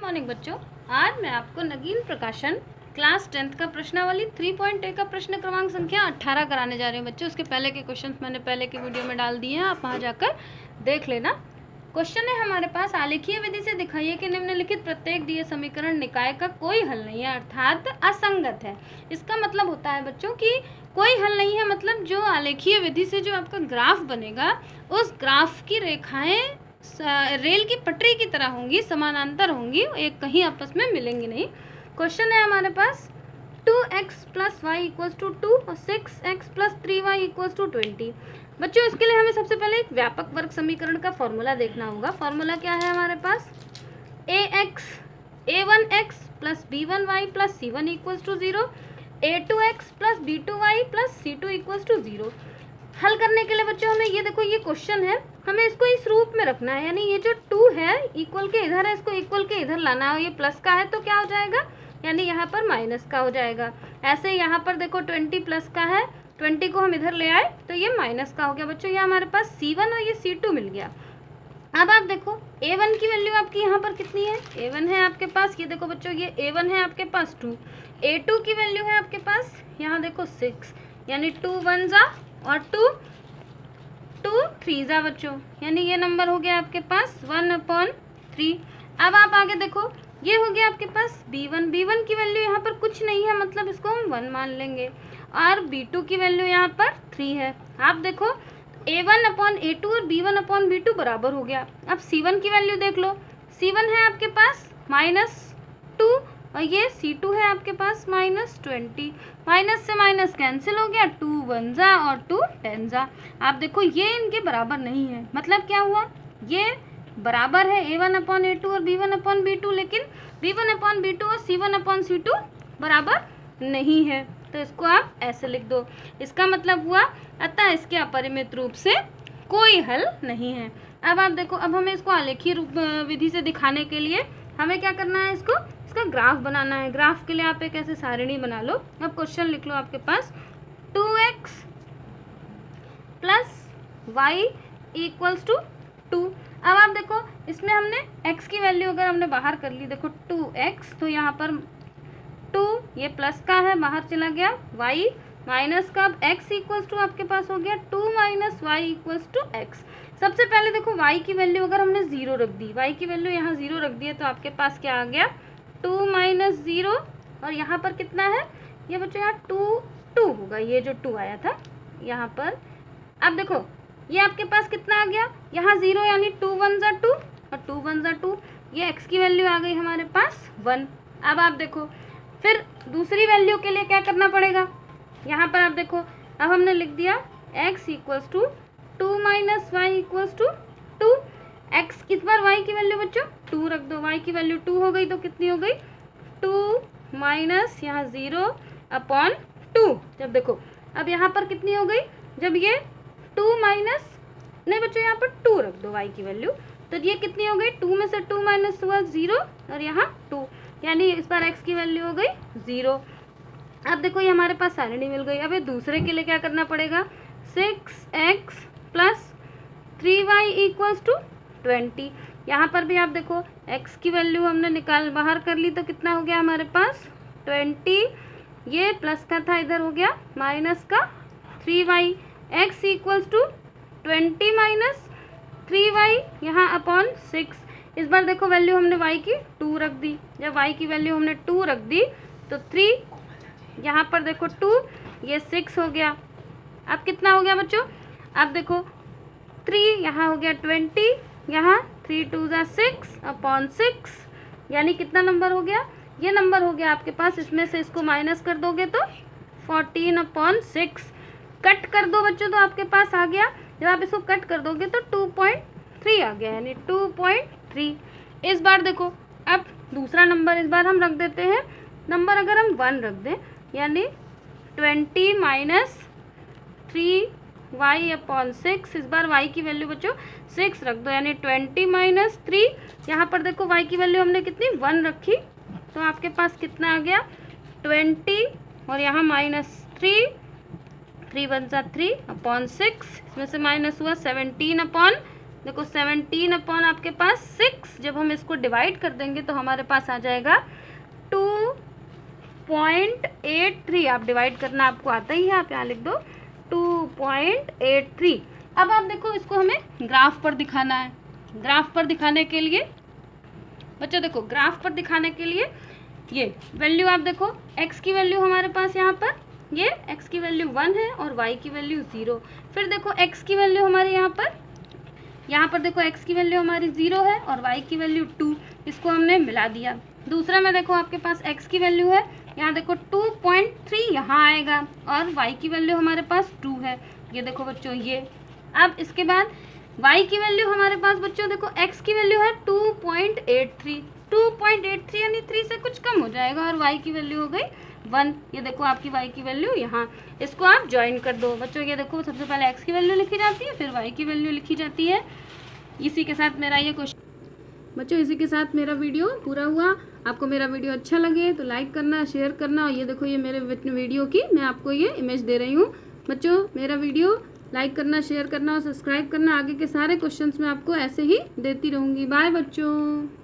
Morning बच्चों, आज मैं आपको नगीन प्रकाशन क्लास 10th का प्रश्नावली 3.1 का प्रश्न क्रमांक संख्या 18 कराने जा रहे हैं बच्चों। उसके पहले के क्वेश्चंस मैंने पहले की वीडियो में डाल दिए हैं, आप वहां जाकर देख लेना। क्वेश्चन है हमारे पास, आलेखीय विधि से दिखाइए कि निम्नलिखित प्रत्येक दिए समीकरण निकाय का कोई हल नहीं है अर्थात असंगत है। इसका मतलब होता है बच्चों कि कोई हल नहीं है, मतलब जो आलेखीय विधि से जो आपका ग्राफ बनेगा उस ग्राफ की रेखाएं रेल की पटरी की तरह होंगी, समानांतर होंगी, एक कहीं आपस में मिलेंगी नहीं। क्वेश्चन है हमारे पास 2x + y = 2 और 6x + 3y = 20। बच्चों इसके लिए हमें सबसे पहले एक व्यापक वर्ग समीकरण का फॉर्मूला देखना होगा। फॉर्मूला क्या है हमारे पास, a1x + b1y + c1 = 0, a2x + b2y + c2 = 0। हल करने के लिए बच्चों हमें ये देखो, ये क्वेश्चन है, हमें इसको इस रूप में रखना है, यानी ये जो 2 है इक्वल के इधर है, इसको इक्वल के इधर लाना है। ये प्लस का है तो क्या हो जाएगा, यानी यहाँ पर माइनस का हो जाएगा। ऐसे यहाँ पर देखो 20 प्लस का है, 20 को हम इधर ले आए तो ये माइनस का हो गया। बच्चों ये हमारे पास c1 और ये c2 मिल गया। अब आप देखो a1 की वैल्यू आपकी यहाँ पर कितनी है, a1 है आपके पास, ये देखो बच्चों ये a1 है आपके पास 2, a2 की वैल्यू है आपके पास यहाँ देखो 6, यानी 2 1 जा और 2 3 जा बच्चों, यानी ये नंबर हो गया आपके पास 1/3। अब आप आगे देखो, ये हो गया आपके पास b1 की वैल्यू यहाँ पर कुछ नहीं है, मतलब इसको हम 1 मान लेंगे, और b2 की वैल्यू यहाँ पर 3 है। आप देखो a1/a2 और b1/b2 बराबर हो गया। अब c1 की वैल्यू देख लो, c1 है आपके पास -2 और ये c2 है आपके पास -20। माइनस से माइनस कैंसिल हो गया, 2 1 जा और 2 10 जा। आप देखो ये इनके बराबर नहीं है, मतलब क्या हुआ, ये बराबर है a1/a2 और b1/b2, लेकिन b1/b2 और c1/c2 बराबर नहीं है, तो इसको आप ऐसे लिख दो। इसका मतलब हुआ अतः इसके अपरिमित रूप से कोई हल नहीं है। अब आप देखो, अब हमें इसको आलेखीय रूप विधि से दिखाने के लिए हमें क्या करना है, इसका ग्राफ बनाना है। ग्राफ के लिए आप एक ऐसे सारणी बना लो। अब क्वेश्चन लिख लो आपके पास 2x + y = 2। अब आप देखो इसमें हमने x की वैल्यू अगर हमने बाहर कर ली, देखो 2x, तो यहाँ पर 2 ये प्लस का है बाहर चला गया, y माइनस का, अब x = आपके पास हो गया 2 - y = x। सबसे पहले देखो y की वैल्यू अगर हमने 0 रख दी, y की वैल्यू यहाँ 0 रख दी है, तो आपके पास क्या आ गया 2 - 0, और यहाँ पर कितना है ये बच्चों, यहाँ 2 होगा, ये जो 2 आया था यहाँ पर। अब देखो ये आपके पास कितना आ गया, यहाँ 0, यानी 2 1 जा 2 और 2 1 जा 2, ये x की वैल्यू आ गई हमारे पास 1। अब आप देखो फिर दूसरी वैल्यू के लिए क्या करना पड़ेगा, यहाँ पर आप देखो, अब हमने लिख दिया x = 2 - y = 2। x किस बार y की वैल्यू बच्चों 2 रख दो, y की वैल्यू 2 हो गई तो कितनी हो गई 2 माइनस यहाँ 0/2। जब देखो अब यहाँ पर कितनी हो गई, जब ये 2 माइनस, नहीं बच्चों यहाँ पर 2 रख दो y की वैल्यू, तो ये कितनी हो गई 2 में से 2 माइनस हुआ 0 और यहाँ 2, यानी इस बार x की वैल्यू हो गई 0। अब देखो ये हमारे पास सारणी मिल गई। अब ये दूसरे के लिए क्या करना पड़ेगा, 6x + 3y = 20। यहाँ पर भी आप देखो x की वैल्यू हमने बाहर कर ली, तो कितना हो गया हमारे पास 20, ये प्लस का था इधर हो गया माइनस का 3y, x = 20 - 3y यहाँ अपॉन 6। इस बार देखो वैल्यू हमने y की 2 रख दी, जब y की वैल्यू हमने 2 रख दी तो 3, यहाँ पर देखो 2, ये 6 हो गया। अब कितना हो गया बच्चों, अब देखो 3 यहाँ हो गया 20, यहाँ 3 2 जा 6/6, यानी कितना नंबर हो गया, ये नंबर हो गया आपके पास, इसमें से इसको माइनस कर दोगे तो 14/6। कट कर दो बच्चों तो आपके पास आ गया, जब आप इसको कट कर दोगे तो 2.3 आ गया, यानी 2.3। इस बार देखो अब दूसरा नंबर इस बार हम रख देते हैं, नंबर अगर हम 1 रख दें, यानी 20 - 3y/6। इस बार y की वैल्यू बच्चों 6 रख दो, यानी 20 - 3, यहाँ पर देखो y की वैल्यू हमने कितनी 1 रखी, तो आपके पास कितना आ गया 20 और यहाँ -3 1 जा 3/6, इसमें से माइनस हुआ 17/3। देखो 17 अपॉन आपके पास 6, जब हम इसको डिवाइड कर देंगे तो हमारे पास आ जाएगा 2.83। आप डिवाइड करना आपको आता ही है, आप यहाँ लिख दो 2.83। अब आप देखो इसको हमें ग्राफ पर दिखाना है। ग्राफ पर दिखाने के लिए बच्चों देखो, ग्राफ पर दिखाने के लिए ये वैल्यू आप देखो, x की वैल्यू हमारे पास यहाँ पर ये x की वैल्यू 1 है और y की वैल्यू 0। फिर देखो x की वैल्यू हमारे यहाँ पर देखो x की वैल्यू हमारी 0 है और y की वैल्यू 2, इसको हमने मिला दिया। दूसरा में देखो आपके पास x की वैल्यू है, यहाँ देखो 2.3 यहाँ आएगा और y की वैल्यू हमारे पास 2 है, ये देखो बच्चों ये। अब इसके बाद y की वैल्यू हमारे पास बच्चों देखो x की वैल्यू है 2.83 यानी 3 से कुछ कम हो जाएगा और y की वैल्यू हो गई 1। ये देखो आपकी y की वैल्यू यहाँ, इसको आप ज्वाइन कर दो बच्चों। ये देखो सबसे पहले x की वैल्यू लिखी जाती है, फिर y की वैल्यू लिखी जाती है। इसी के साथ मेरा ये क्वेश्चन बच्चों, इसी के साथ मेरा वीडियो पूरा हुआ। आपको मेरा वीडियो अच्छा लगे तो लाइक करना, शेयर करना। और ये देखो ये मेरे वीडियो की मैं आपको ये इमेज दे रही हूँ। बच्चों मेरा वीडियो लाइक करना, शेयर करना और सब्सक्राइब करना। आगे के सारे क्वेश्चंस मैं आपको ऐसे ही देती रहूँगी। बाय बच्चों।